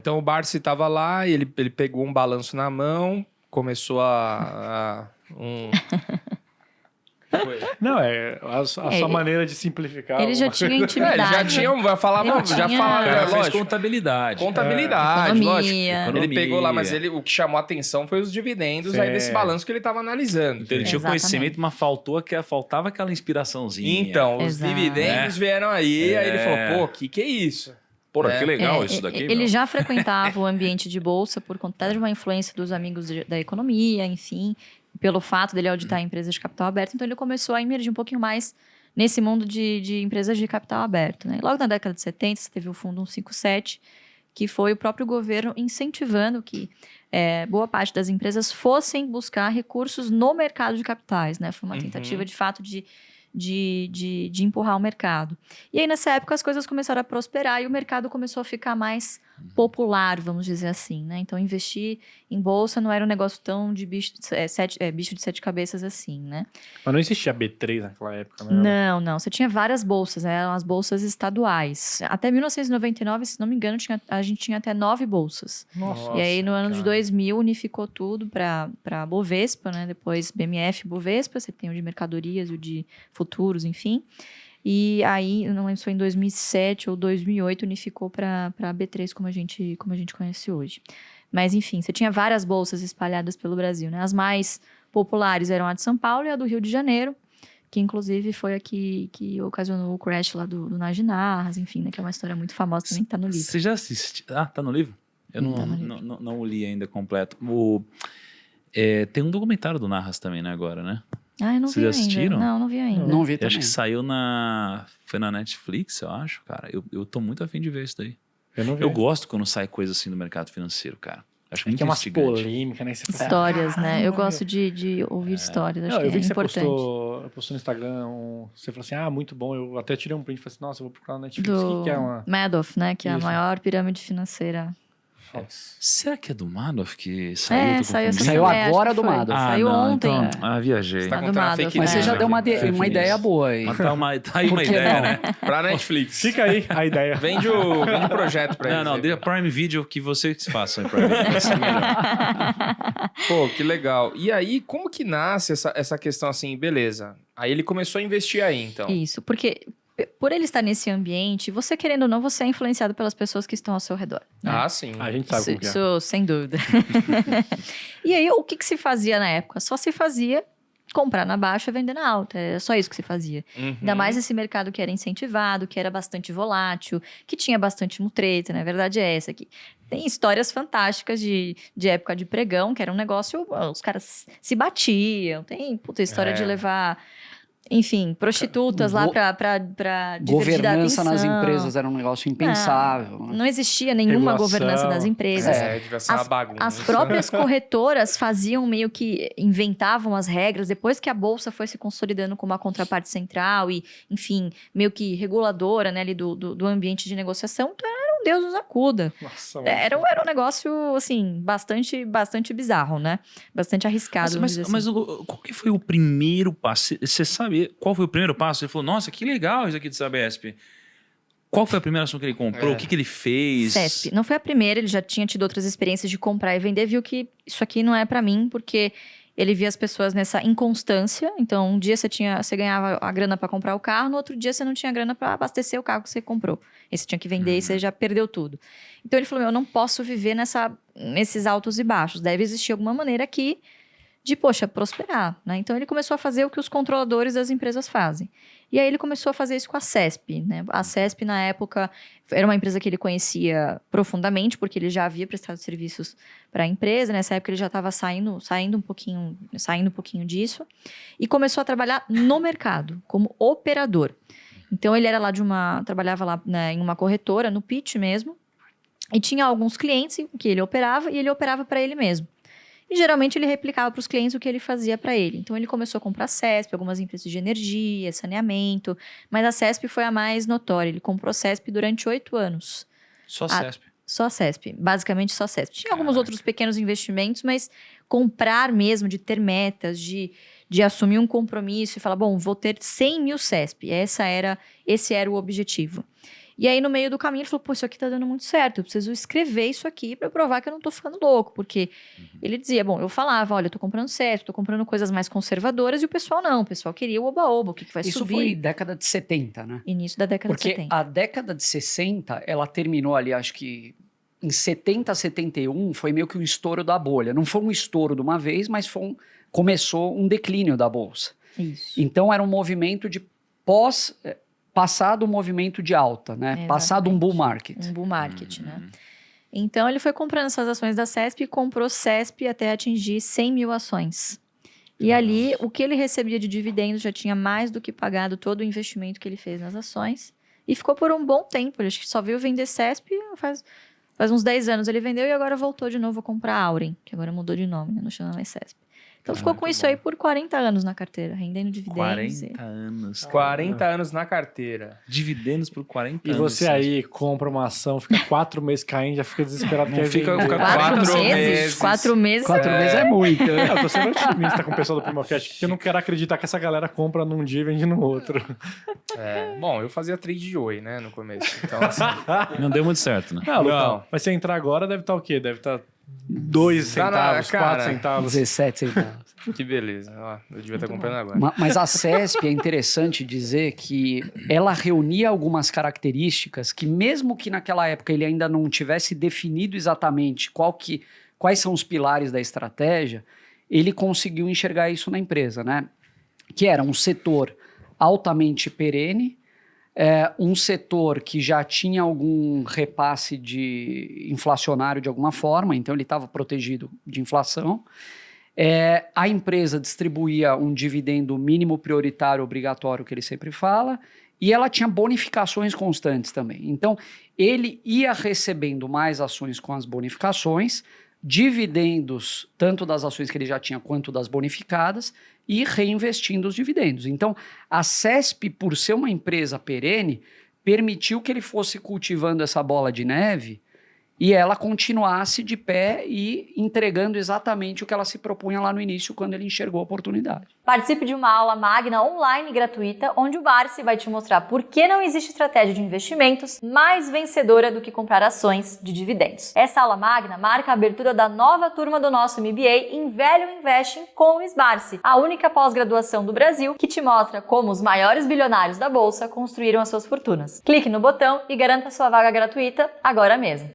Então o Barsi estava lá, e ele pegou um balanço na mão, começou Não, a sua maneira de simplificar. Ele já tinha intimidade. Ele já tinha, Cara, fez lógico. contabilidade. Contabilidade, lógico. Economia. Ele pegou lá, mas o que chamou a atenção foi os dividendos aí desse balanço que ele estava analisando. Então ele tinha o conhecimento, mas faltava aquela inspiraçãozinha. Então, os dividendos vieram aí ele falou, pô, que é isso? Porra, que legal isso daqui. Ele já frequentava o ambiente de bolsa por conta de uma influência dos amigos da economia, enfim, pelo fato dele auditar empresas de capital aberto. Então, ele começou a emergir um pouquinho mais nesse mundo de empresas de capital aberto. Né? Logo na década de 70, você teve o Fundo 157, que foi o próprio governo incentivando que boa parte das empresas fossem buscar recursos no mercado de capitais. Né? Foi uma tentativa, de fato, de empurrar o mercado. E aí, nessa época, as coisas começaram a prosperar e o mercado começou a ficar mais popular, vamos dizer assim, né? Então, investir em bolsa não era um negócio tão de bicho de sete cabeças assim, né? Mas não existia B3 naquela época, né? Não. Você tinha várias bolsas, eram as bolsas estaduais. Até 1999, se não me engano, a gente tinha até 9 bolsas. Nossa, e aí, no ano de 2000, unificou tudo para Bovespa, né? Depois BMF e Bovespa, você tem o de mercadorias e o de futuros, enfim. E aí, não lembro se foi em 2007 ou 2008, unificou para a B3 como a gente conhece hoje. Mas, enfim, você tinha várias bolsas espalhadas pelo Brasil, né? As mais populares eram a de São Paulo e a do Rio de Janeiro, que inclusive foi a que ocasionou o crash lá do Naginarras, enfim, né? Que é uma história muito famosa também, que tá no livro. Você já assistiu? Ah, tá no livro? Eu não o li ainda completo. Tem um documentário do Narras também, né, agora, né? Ah, eu não vi ainda. Vocês assistiram? Não vi ainda. Não vi também. Eu acho que saiu foi na Netflix, eu acho, cara. Eu tô muito afim de ver isso daí. Eu não vi. Eu gosto quando sai coisa assim do mercado financeiro, cara. Acho muito que é umas instigante. polêmicas, né? Histórias, né? Eu gosto de ouvir histórias, acho eu vi que é importante. Você postou no Instagram, você falou assim, muito bom. Eu até tirei um print e falei assim, nossa, eu vou procurar na Netflix. O que é uma... Madoff, né? Que é a Isso. maior pirâmide financeira. Nossa. Será que é do Madoff que saiu? Saiu agora do Madoff. Saiu ontem. Então, viajei. Você tá do contando Madoff. fake Mas você news já deu uma aqui. ideia boa aí. Mas tá aí uma que ideia, não? né? Pra Netflix. Fica aí a ideia. Vende o projeto pra eles. Não, deixa Prime Video que vocês façam aí Prime Video. Vai ser melhor. Pô, que legal. E aí, como que nasce essa questão assim, beleza? Aí ele começou a investir aí, então. Isso, porque por ele estar nesse ambiente, você querendo ou não, você é influenciado pelas pessoas que estão ao seu redor. Né? Ah, sim. A gente sabe como que é. Isso, sem dúvida. E aí, o que se fazia na época? Só se fazia comprar na baixa e vender na alta. Era só isso que se fazia. Ainda mais esse mercado que era incentivado, que era bastante volátil, que tinha bastante mutreta, né? A verdade é essa aqui. Tem histórias fantásticas de época de pregão, que era um negócio... Os caras se batiam. Tem história de levar... Enfim, prostitutas lá pra divertir da Governança atenção. nas empresas era um negócio impensável. Não existia nenhuma Regulação. governança das empresas. Devia ser uma bagunça. As próprias corretoras faziam meio que inventavam as regras depois que a bolsa foi se consolidando como uma contraparte central e, enfim, meio que reguladora, né, ali do ambiente de negociação. Então, era um Deus nos acuda. Nossa, Era um negócio, assim, bastante bizarro, né? Bastante arriscado. vamos dizer assim. Mas qual que foi o primeiro passo? Você sabe qual foi o primeiro passo? Ele falou, nossa, que legal isso aqui de Sabesp. Qual foi a primeira ação que ele comprou? O que ele fez? CESP. Não foi a primeira, ele já tinha tido outras experiências de comprar e vender, viu que isso aqui não é pra mim, porque ele via as pessoas nessa inconstância. Então, um dia você ganhava a grana pra comprar o carro, no outro dia você não tinha grana pra abastecer o carro que você comprou. Aí você tinha que vender e você já perdeu tudo. Então, ele falou, eu não posso viver nesses altos e baixos. Deve existir alguma maneira aqui de, prosperar, né? Então, ele começou a fazer o que os controladores das empresas fazem. E aí, ele começou a fazer isso com a CESP, né? A CESP, na época, era uma empresa que ele conhecia profundamente, porque ele já havia prestado serviços para a empresa. Nessa época, ele já estava saindo um pouquinho disso. E começou a trabalhar no mercado, como operador. Então, ele era trabalhava lá, né, em uma corretora, no pitch mesmo. E tinha alguns clientes que ele operava, e ele operava para ele mesmo. E geralmente ele replicava para os clientes o que ele fazia para ele. Então ele começou a comprar CESP, algumas empresas de energia, saneamento, mas a CESP foi a mais notória. Ele comprou CESP durante 8 anos. Só CESP. Só CESP, basicamente só CESP. Tinha alguns outros pequenos investimentos, mas comprar mesmo, de ter metas, de assumir um compromisso e falar, bom, vou ter 100 mil CESP. Esse era o objetivo. E aí, no meio do caminho, ele falou, pô, isso aqui tá dando muito certo, eu preciso escrever isso aqui pra provar que eu não tô ficando louco, porque ele dizia, bom, eu falava, olha, eu tô comprando certo, tô comprando coisas mais conservadoras, e o pessoal não, o pessoal queria o oba-oba, o que vai Isso subir. foi década de 70, né? Início da década de Porque 70. a década de 60, ela terminou ali, acho que em 70, 71, foi meio que um estouro da bolha. Não foi um estouro de uma vez, mas começou um declínio da Bolsa. Isso. Então era um movimento de passado um movimento de alta, né? Passado um bull market. Um bull market, né? Então, ele foi comprando essas ações da CESP e comprou CESP até atingir 100 mil ações. E ali, o que ele recebia de dividendos já tinha mais do que pagado todo o investimento que ele fez nas ações. E ficou por um bom tempo. Ele acho que só veio vender CESP faz uns 10 anos. Ele vendeu e agora voltou de novo a comprar Auren, que agora mudou de nome, né? Não chama mais CESP. Então, ficou com isso aí por 40 anos na carteira, rendendo dividendos. 40 anos. 40 anos na carteira. Dividendos por 40 E anos. você aí compra uma ação, fica 4 meses caindo, já fica desesperado. Não quer fica- vender. fica 4 4 meses? meses. 4 meses. 4 meses é muito, né? Eu tô sendo otimista com o pessoal do Primocast, porque eu não quero acreditar que essa galera compra num dia e vende no outro. Bom, eu fazia trade de Oi, né, no começo. Então, assim, Não deu muito certo, né? Não, Lucão, Não. mas se entrar agora, deve estar o quê? Deve estar 2 Tá na centavos, cara. 4 centavos. 17 centavos. que beleza. Ó, eu devia estar comprando agora. Mas a CESP é interessante dizer que ela reunia algumas características que, mesmo que naquela época ele ainda não tivesse definido exatamente quais são os pilares da estratégia, ele conseguiu enxergar isso na empresa, né? Que era um setor altamente perene, um setor que já tinha algum repasse inflacionário de alguma forma, então ele estava protegido de inflação. A empresa distribuía um dividendo mínimo prioritário obrigatório, que ele sempre fala, e ela tinha bonificações constantes também. Então, ele ia recebendo mais ações com as bonificações, dividendos, tanto das ações que ele já tinha quanto das bonificadas, e reinvestindo os dividendos. Então, a CESP, por ser uma empresa perene, permitiu que ele fosse cultivando essa bola de neve e ela continuasse de pé e entregando exatamente o que ela se propunha lá no início, quando ele enxergou a oportunidade. Participe de uma aula magna online gratuita, onde o Barsi vai te mostrar por que não existe estratégia de investimentos mais vencedora do que comprar ações de dividendos. Essa aula magna marca a abertura da nova turma do nosso MBA em Value Investing com o Luiz Barsi, a única pós-graduação do Brasil que te mostra como os maiores bilionários da Bolsa construíram as suas fortunas. Clique no botão e garanta sua vaga gratuita agora mesmo.